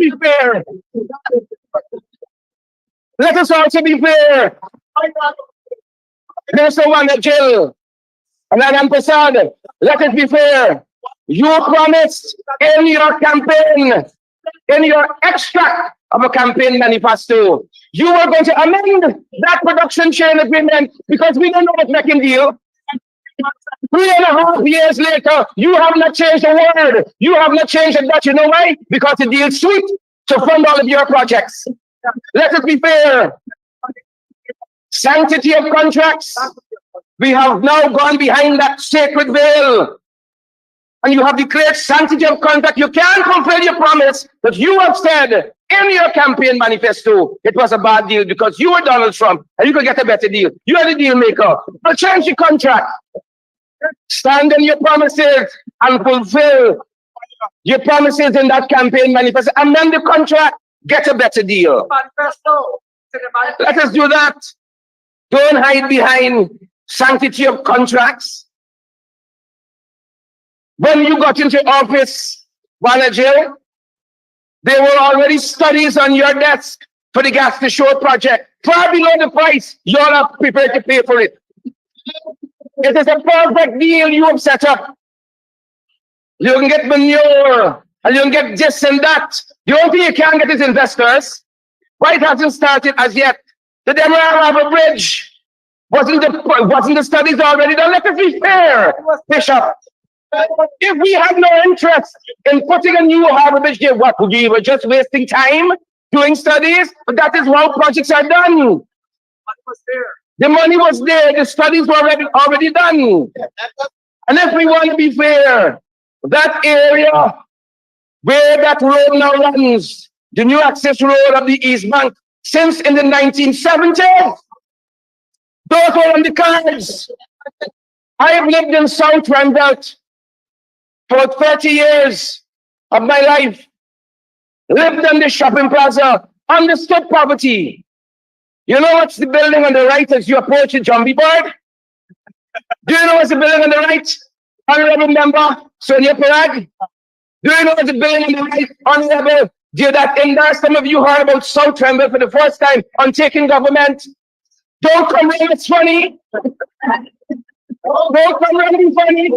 be fair. Let us also be fair. There's no one at jail. And I'm Prasad, let it be fair. You promised in your campaign, in your extract of a campaign manifesto, you were going to amend that production chain agreement because we don't know what's making deal. 3.5 years later, you have not changed a word. You have not changed a dot. You know why? Because the deal's sweet to fund all of your projects. Let us be fair. Sanctity of contracts. We have now gone behind that sacred veil. And you have declared sanctity of contract. You can't fulfill your promise that you have said in your campaign manifesto it was a bad deal because you were Donald Trump and you could get a better deal. You are the deal maker. But change the contract. Stand on your promises and fulfill your promises in that campaign manifesto. Amend the contract. Get a better deal. Let us do that. Don't hide behind sanctity of contracts. When you got into office, Jill, there were already studies on your desk for the gas to shore project, far below the price you're not prepared to pay for it. It is a perfect deal you have set up. You can get manure, and you can get this and that. The only thing you can't get is investors. Why it hasn't started as yet? The Demerara Harbour Bridge. Wasn't the studies already done? Let us be fair, Bishop. If we have no interest in putting a new harbour bridge there, what would we were just wasting time doing studies? But that is how projects are done. The money was there, the studies were already done. And if we want to be fair, that area where that road now runs, the new access road of the East Bank, since in the 1970s, those were on the cards. I have lived in South Randolph for 30 years of my life. Lived in the shopping plaza, understood poverty. You know what's the building on the right as you approach the Jumbie Board? Do you know what's the building on the right? Honorable Member Sonia Pirag? Do you know what's the building on the right? Honorable Deodat Indar? Some of you heard about South Randolph for the first time on taking government. Don't come around, it's funny. Don't come around, it's funny.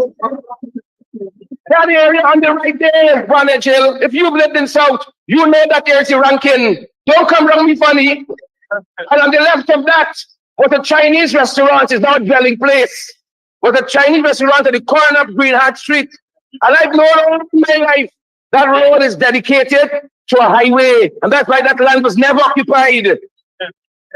That area on the right there, Bonnet Hill. If you've lived in South, you know that there's a ranking. Don't come around me funny. And on the left of that, what a Chinese restaurant is now a dwelling place. What a Chinese restaurant at the corner of Greenheart Street. And I've known all my life that road is dedicated to a highway. And that's why that land was never occupied.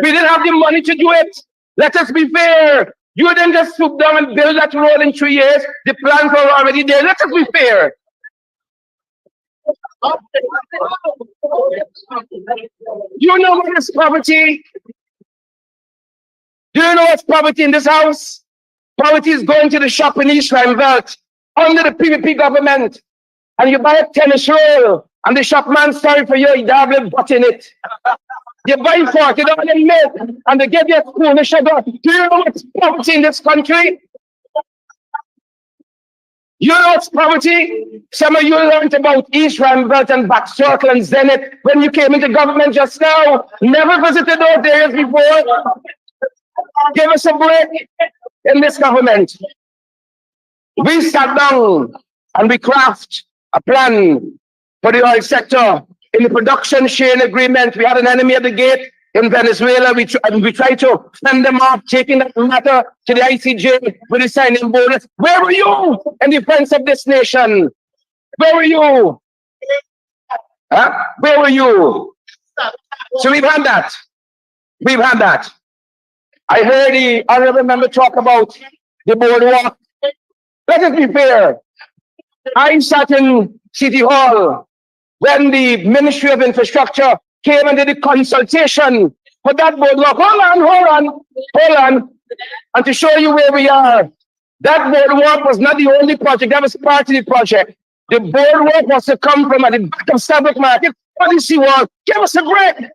We didn't have the money to do it. Let us be fair. You didn't just swoop down and build that road in 3 years. The plans were already there. Let us be fair. You know what is poverty? Do you know what's poverty in this house? Poverty is going to the shop in East Randolph under the PVP government, and you buy a tennis roll, and the shopman's sorry for you, he dabbled butt in it. You buy $40 in milk, and they give you a spoon of sugar. Do you know what's poverty in this country? You know what's poverty? Some of you learned about East Randolph and Back Circle and Zenith when you came into government just now. Never visited those areas before. Give us a break in this government. We sat down and we craft a plan for the oil sector. In the production chain agreement, we had an enemy at the gate in Venezuela. We tried to fend them off, taking that matter to the ICJ with the signing bonus. Where were you in defense of this nation? Where were you? Huh? Where were you? So we've had that. We've had that. I heard the honorable member talk about the boardwalk. Let us be fair. I sat in City Hall when the Ministry of Infrastructure came and did the consultation for that boardwalk. Hold on. And to show you where we are, that boardwalk was not the only project, that was part of the project. The boardwalk was to come from at the back of Starbuck Market on the seawall. Give us a break.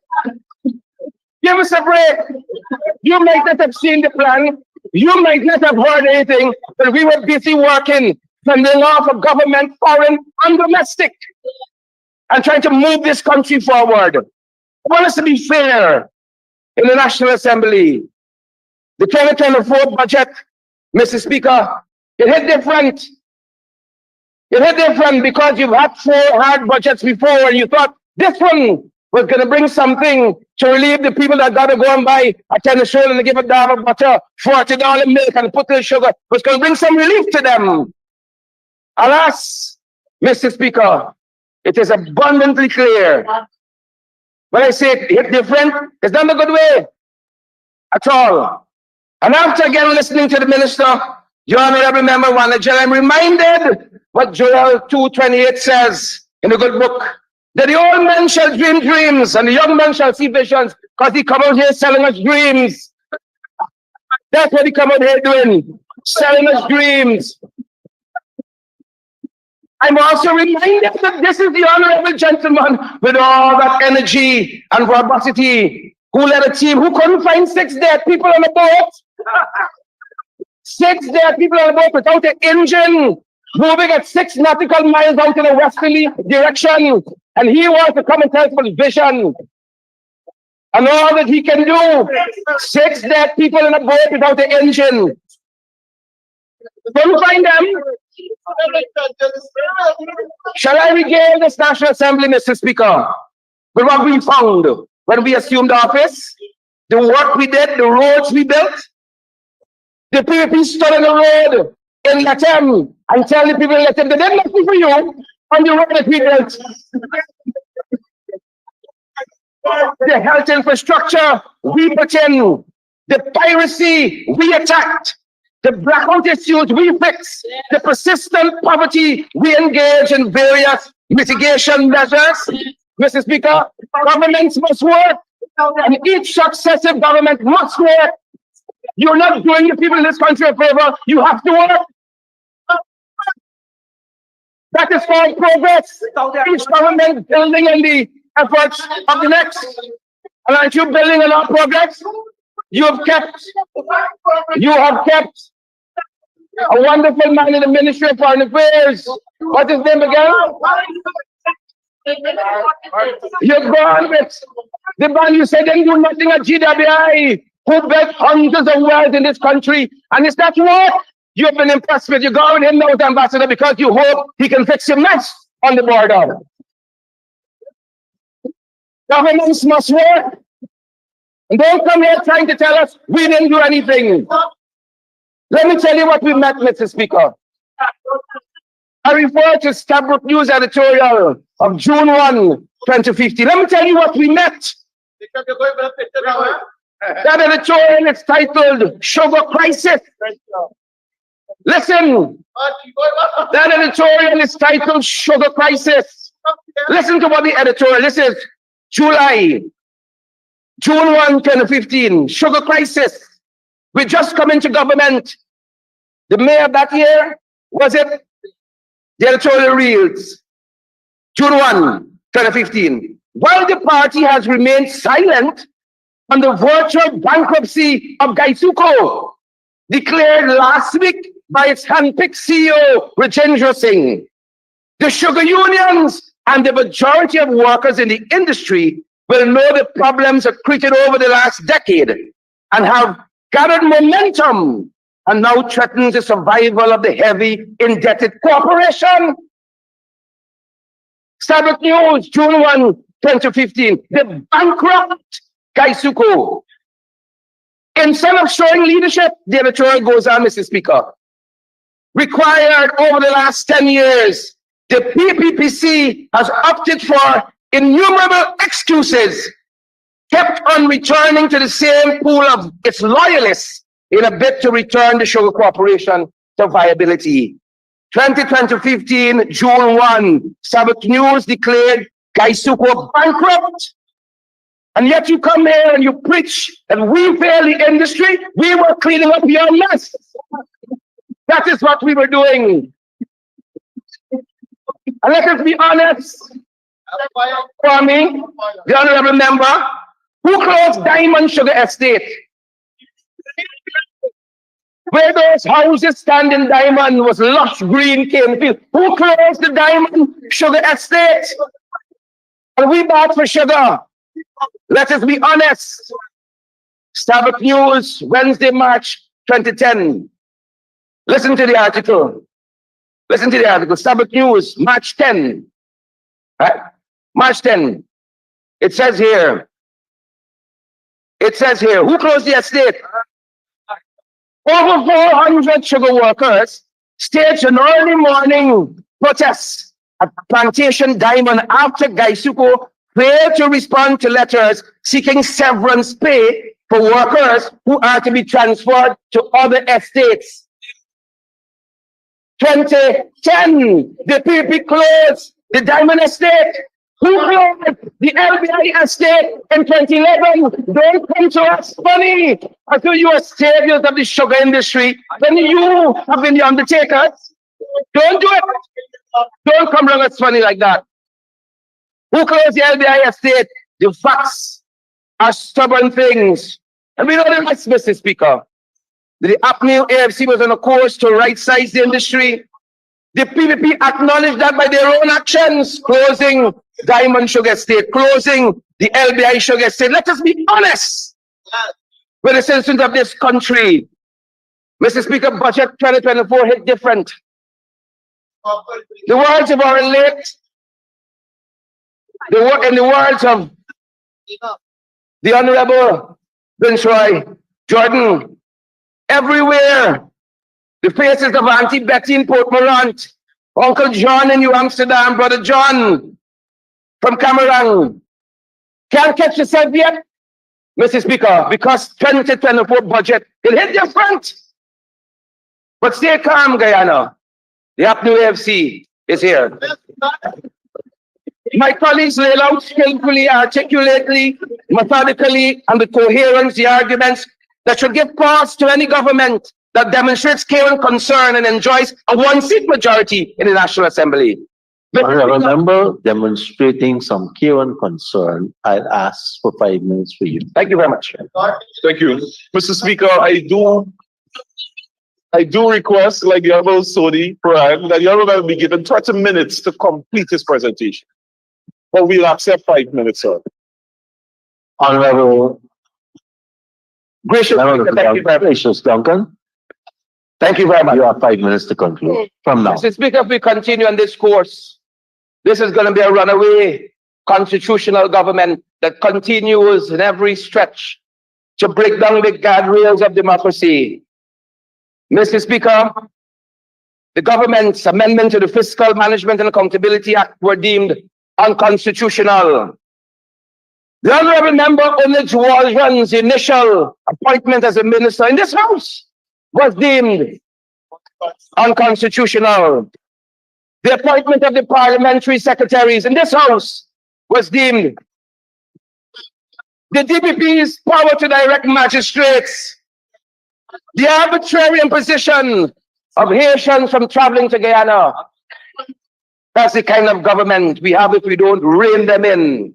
Give us a break. You might not have seen the plan. You might not have heard anything, but we were busy working, fending off of government, foreign, and domestic. and trying to move this country forward. I want us to be fair in the National Assembly. The 2024 budget, Mr. Speaker, it hit different. It hit different because you've had 4 hard budgets before and you thought this one was going to bring something to relieve the people that got to go and buy a tennis show and give a dab of butter, $40 milk and put the sugar. It was going to bring some relief to them. Alas, Mr. Speaker, it is abundantly clear. When I say it hit different, it's not a good way at all. And after again listening to the minister, your honorable member Wanajel, I'm reminded what Joel 2:28 says in the good book, that the old man shall dream dreams and the young man shall see visions, because he come out here selling us dreams. That's what he come out here doing, selling us dreams. I'm also reminded that this is the honorable gentleman with all that energy and verbosity who led a team who couldn't find 6 dead people on a boat. 6 dead people on a boat without an engine, moving at 6 nautical miles out in a westerly direction. And he wants to come and tell us about his vision and all that he can do. 6 dead people in a boat without an engine. Couldn't find them. Shall I regale this National Assembly, Mr. Speaker, with what we found when we assumed office, the work we did, the roads we built? The PPP stood on the road in Latem and tell the people in Latem, they did nothing for you on the road that we built. The health infrastructure we put in, the piracy we attacked, the blackout issues we fixed, the persistent poverty we engage in various mitigation measures. Mr. Speaker, governments must work, and each successive government must work. You're not doing the people in this country a favor. You have to work. That is called progress. Each government building on the efforts of the next. And aren't you building on our progress? You have kept a wonderful man in the Ministry of Foreign Affairs. What's his name again? You're gone with the man you said didn't do nothing at GWI, who built hundreds of wells in this country. And is that what you've been impressed with? You're going him now as ambassador because you hope he can fix your mess on the border. Governments must work. And don't come here trying to tell us we didn't do anything. Let me tell you what we met, Mr. Speaker. I refer to Stabrook News editorial of June 1, 2015. Let me tell you what we met. That editorial is titled Sugar Crisis. Listen, that editorial is titled Sugar Crisis. Listen to what the editorial, this is June 1, 2015, Sugar Crisis. We just come into government. The mayor of that year, was it? The editorial reads, June 1, 2015. While the party has remained silent on the virtual bankruptcy of Gaisuko, declared last week by its handpicked CEO, Rajendra Singh, the sugar unions and the majority of workers in the industry will know the problems accreted over the last decade and have gathered momentum and now threatens the survival of the heavy indebted corporation. Stabrook News, June 1, 2015. The bankrupt Gaisuko. Instead of showing leadership, the editorial goes on, Mr. Speaker. Required over the last 10 years, the PPPC has opted for innumerable excuses, kept on returning to the same pool of its loyalists in a bid to return the sugar corporation to viability. 2015, June 1, Stabrook News declared Gaisuko bankrupt. And yet you come here and you preach that we fail the industry. We were cleaning up your mess. That is what we were doing. And let us be honest. For me, the honorable member, who closed Diamond Sugar Estate? Where those houses stand in Diamond was lush green cane field. Who closed the Diamond Sugar Estate? And we bought for sugar. Let us be honest. Starbuck News, Wednesday, March 2010. Listen to the article. Listen to the article. Starbuck News, March 10. Right? March 10. It says here, who closed the estate? Over 400 sugar workers staged an early morning protest at Plantation Diamond after Gaisuko failed to respond to letters seeking severance pay for workers who are to be transferred to other estates. 2010, the PPP closed the Diamond Estate. Who closed the LBI estate in 2011? Don't come to us funny. I feel you are saviors of the sugar industry. Then you have been the undertakers. Don't do it. Don't come along us funny like that. Who closed the LBI estate? The facts are stubborn things. And we know the rest, Mr. Speaker. The APNIL AFC was on a course to right-size the industry. The PPP acknowledged that by their own actions, closing Diamond Sugar Estate, closing the LBI Sugar Estate. Let us be honest with the citizens of this country. Mr. Speaker, budget 2024 hit different. The words of our late, in the words of the Honorable Roy Jordan, everywhere, the faces of Auntie Betty in Port Morant, Uncle John in New Amsterdam, Brother John from Cameroon. Can't catch yourself yet, Mr. Speaker, because 2024 budget, it hit different. But stay calm, Guyana. The APNIL AFC is here. My colleagues laid out skillfully, articulately, methodically, and with coherence the arguments that should give pause to any government that demonstrates care and concern and enjoys a one-seat majority in the National Assembly. Honourable member demonstrating some care and concern, I'll ask for 5 minutes for you. Thank you very much. Thank you. Mr. Speaker, I do request, like the Honourable Sodi Prime, that the Honourable be given 30 minutes to complete his presentation. But we'll accept 5 minutes, sir. Honourable Gracious, thank you very much. Gracious Duncan, Thank you very much. you have 5 minutes to conclude from now. Mr. Speaker, if we continue on this course, this is going to be a runaway constitutional government that continues in every stretch to break down the guardrails of democracy. Mr. Speaker, the government's amendment to the Fiscal Management and Accountability Act were deemed unconstitutional. The Honourable Member Onij Waljan's initial appointment as a minister in this House was deemed unconstitutional. The appointment of the parliamentary secretaries in this House was deemed. The DPP's power to direct magistrates, the arbitrary imposition of Haitians from traveling to Guyana. That's the kind of government we have if we don't rein them in.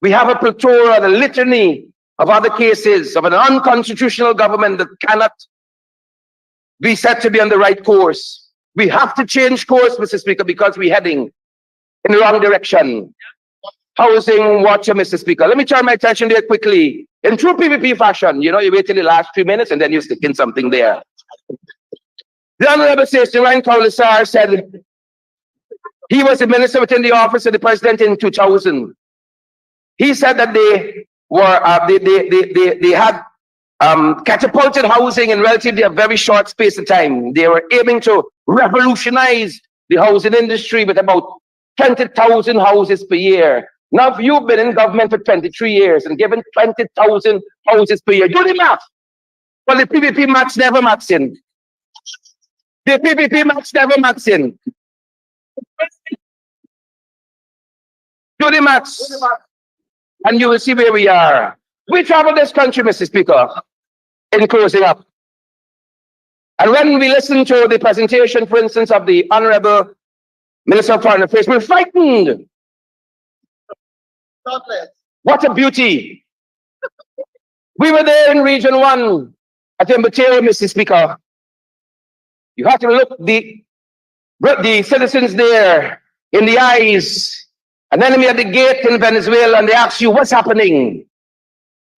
We have a plethora, a litany of other cases of an unconstitutional government that cannot be said to be on the right course. We have to change course, Mr. Speaker, because we're heading in the wrong direction. Housing watcher, Mr. Speaker. Let me turn my attention there quickly. In true PPP fashion, you know, you wait till the last 3 minutes and then you stick in something there. The Honorable Sir Ryan Kaulisar said he was a minister within the office of the president in 2000. He said that they had catapulted housing in relatively a very short space of time. They were aiming to revolutionize the housing industry with about 20,000 houses per year. Now, if you've been in government for 23 years and given 20,000 houses per year, do the math. Well, the PPP maths never maths in. The PPP maths never maths in. Do the maths. And you will see where we are. We travel this country, Mr. Speaker, in closing up. And when we listen to the presentation, for instance, of the Honorable Minister of Foreign Affairs, we're frightened. What a beauty. We were there in Region 1 at Mbatero, Mr. Speaker. You have to look the citizens there in the eyes an enemy at the gate in Venezuela, and they ask you what's happening.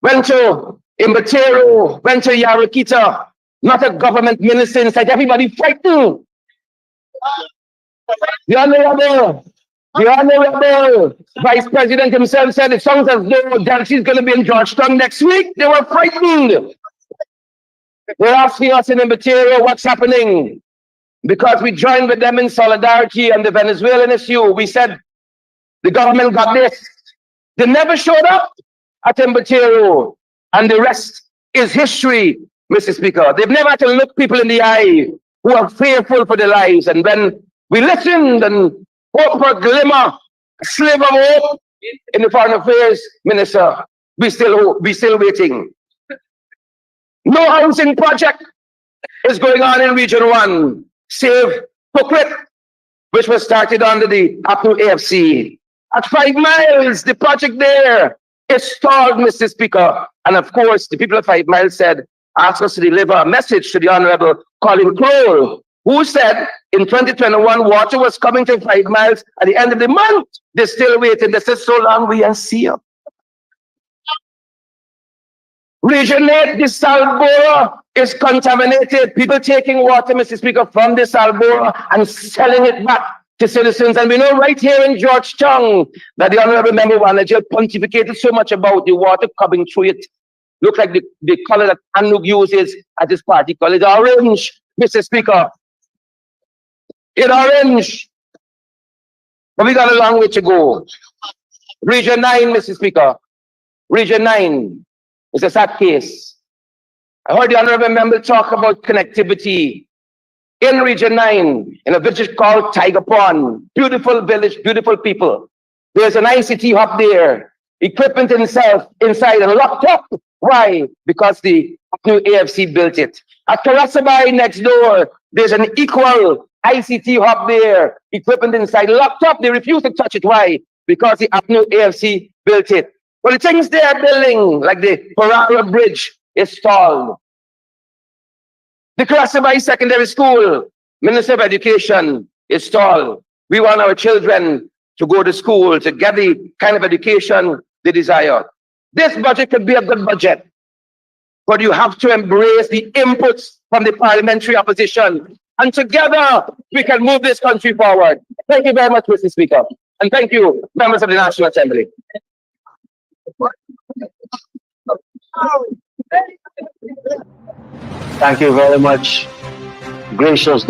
Went to Imbatero, went to Yarakita, not a government minister inside, everybody frightened. The honorable Vice President himself said it sounds as though Delcy's going to be in Georgetown next week. They were frightened. They're asking us in Imbatero what's happening, because we joined with them in solidarity on the Venezuelan issue. We said the government got this. They never showed up at Imbatero, and the rest is history, Mr. Speaker. They've never had to look people in the eye who are fearful for their lives. And when we listened and hope for a glimmer, a sliver of hope in the Foreign Affairs Minister, we still waiting. No housing project is going on in Region 1, save Pukrit, which was started under the APNU AFC. At 5 miles, the project there is stalled, Mr. Speaker. And of course, the people of 5 miles said, asked us to deliver a message to the Honorable Colin Crowell, who said in 2021, water was coming to 5 miles at the end of the month. They're still waiting. They said, so long we are see you. Region 8, the Salbora is contaminated. People taking water, Mr. Speaker, from the Salbora and selling it back to citizens. And we know right here in Georgetown that the Honorable Member Wanajil pontificated so much about the water coming through it. Look like the color that Anuk uses at this party color is orange, Mr. Speaker. It's orange. But we got a long way to go. Region 9, Mr. Speaker. Region 9 is a sad case. I heard the Honorable Member talk about connectivity in Region 9, in a village called Tiger Pond. Beautiful village, beautiful people. There's an ICT hub there. Equipment inside and locked up. Why? Because the new AFC built it. At Karasabai next door, there's an equal ICT hub there. Equipment inside locked up. They refuse to touch it. Why? Because the new AFC built it. Well, the things they are building, like the Parara Bridge, is stalled. The Karasabai Secondary School, Minister of Education, is stalled. We want our children to go to school, to get the kind of education they desire. This budget could be a good budget, but you have to embrace the inputs from the parliamentary opposition. And together, we can move this country forward. Thank you very much, Mr. Speaker. And thank you, members of the National Assembly. Thank you very much, gracious